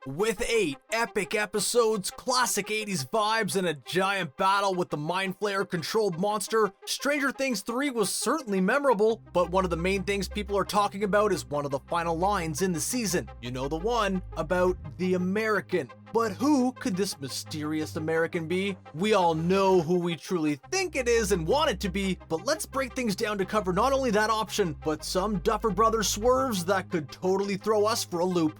With 8 epic episodes, classic 80s vibes, and a giant battle with the Mind Flayer controlled monster, Stranger Things 3 was certainly memorable, but one of the main things people are talking about is one of the final lines in the season. You know, the one about the American. But who could this mysterious American be? We all know who we truly think it is and want it to be, but let's break things down to cover not only that option, but some Duffer Brothers swerves that could totally throw us for a loop.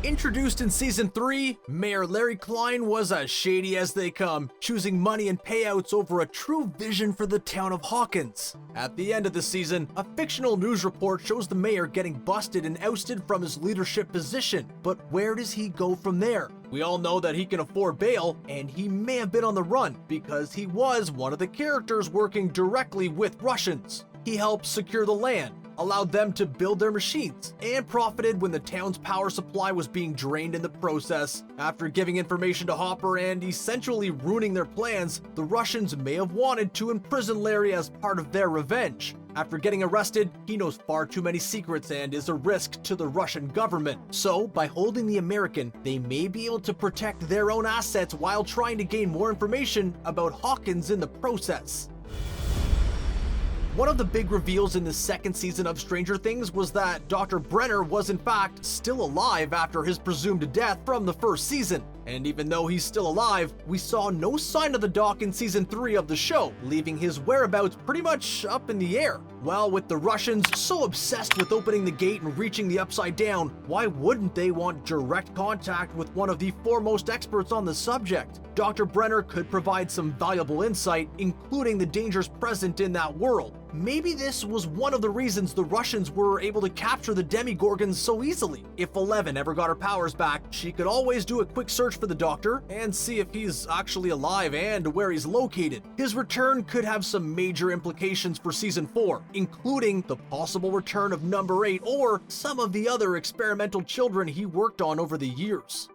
Introduced in Season 3, Mayor Larry Kline was as shady as they come, choosing money and payouts over a true vision for the town of Hopkins. At the end of the season, a fictional news report shows the mayor getting busted and ousted from his leadership position. But where does he go from there? We all know that he can afford bail, and he may have been on the run because he was one of the characters working directly with Russians. He helped secure the land, allowed them to build their machines, and profited when the town's power supply was being drained in the process. After giving information to Hopper and essentially ruining their plans, the Russians may have wanted to imprison Larry as part of their revenge. After getting arrested, he knows far too many secrets and is a risk to the Russian government. So, by holding the American, they may be able to protect their own assets while trying to gain more information about Hawkins in the process. One of the big reveals in the second season of Stranger Things was that Dr. Brenner was in fact still alive after his presumed death from the first season. And even though he's still alive, we saw no sign of the doc in Season 3 of the show, leaving his whereabouts pretty much up in the air. Well, with the Russians so obsessed with opening the gate and reaching the Upside Down, why wouldn't they want direct contact with one of the foremost experts on the subject? Dr. Brenner could provide some valuable insight, including the dangers present in that world. Maybe this was one of the reasons the Russians were able to capture the Demigorgons so easily. If 11 ever got her powers back, she could always do a quick search for the Doctor and see if he's actually alive and where he's located. His return could have some major implications for Season 4, including the possible return of Number 8 or some of the other experimental children he worked on over the years.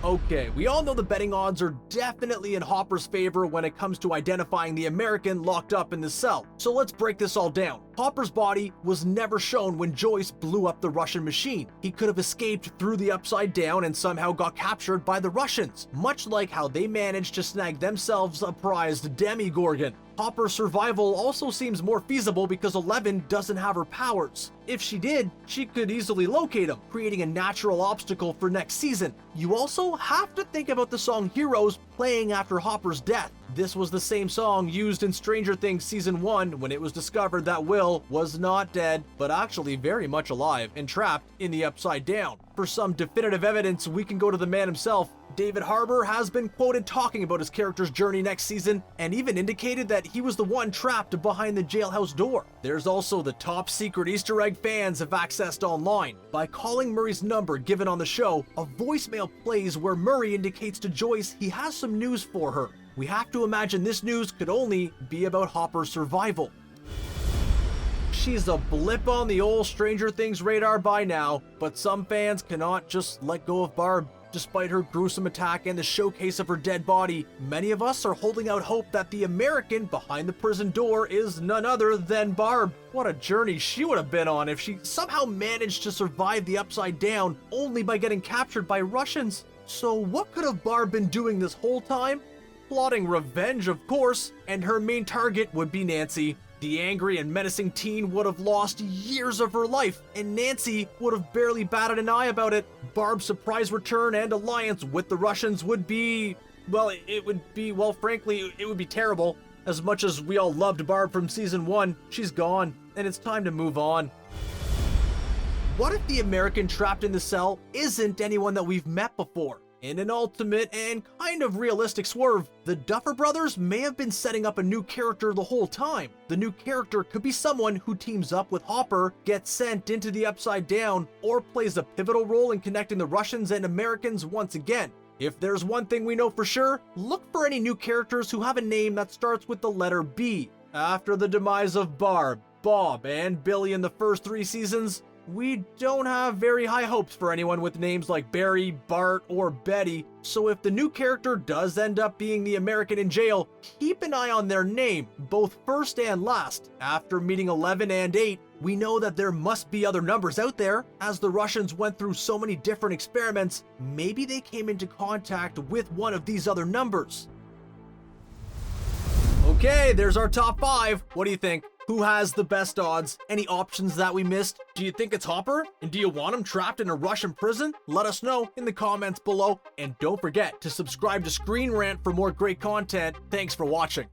Okay, we all know the betting odds are definitely in Hopper's favor when it comes to identifying the American locked up in the cell. So let's break this all down. Hopper's body was never shown when Joyce blew up the Russian machine. He could have escaped through the Upside Down and somehow got captured by the Russians, much like how they managed to snag themselves a prized Demigorgon. Hopper's survival also seems more feasible because 11 doesn't have her powers. If she did, she could easily locate him, creating a natural obstacle for next season. You also have to think about the song Heroes playing after Hopper's death. This was the same song used in Stranger Things Season 1 when it was discovered that Will was not dead, but actually very much alive and trapped in the Upside Down. For some definitive evidence, we can go to the man himself. David Harbour has been quoted talking about his character's journey next season and even indicated that he was the one trapped behind the jailhouse door. There's also the top secret Easter egg fans have accessed online. By calling Murray's number given on the show, a voicemail plays where Murray indicates to Joyce he has some news for her. We have to imagine this news could only be about Hopper's survival. She's a blip on the old Stranger Things radar by now, but some fans cannot just let go of Barb. Despite her gruesome attack and the showcase of her dead body, many of us are holding out hope that the American behind the prison door is none other than Barb. What a journey she would have been on if she somehow managed to survive the Upside Down only by getting captured by Russians. So what could have Barb been doing this whole time? Plotting revenge, of course, and her main target would be Nancy. The angry and menacing teen would have lost years of her life, and Nancy would have barely batted an eye about it. Barb's surprise return and alliance with the Russians would be, well, frankly, it would be terrible. As much as we all loved Barb from Season 1, she's gone, and it's time to move on. What if the American trapped in the cell isn't anyone that we've met before? In an ultimate and kind of realistic swerve, the Duffer Brothers may have been setting up a new character the whole time. The new character could be someone who teams up with Hopper, gets sent into the Upside Down, or plays a pivotal role in connecting the Russians and Americans once again. If there's one thing we know for sure, look for any new characters who have a name that starts with the letter B. After the demise of Barb, Bob, and Billy in the first 3 seasons, We don't have very high hopes for anyone with names like Barry, Bart, or Betty, so if the new character does end up being the American in jail, keep an eye on their name, both first and last. After meeting 11 and 8, we know that there must be other numbers out there. As the Russians went through so many different experiments, maybe they came into contact with one of these other numbers. Okay, there's our top 5. What do you think? Who has the best odds? Any options that we missed? Do you think it's Hopper? And do you want him trapped in a Russian prison? Let us know in the comments below. And don't forget to subscribe to ScreenRant for more great content. Thanks for watching.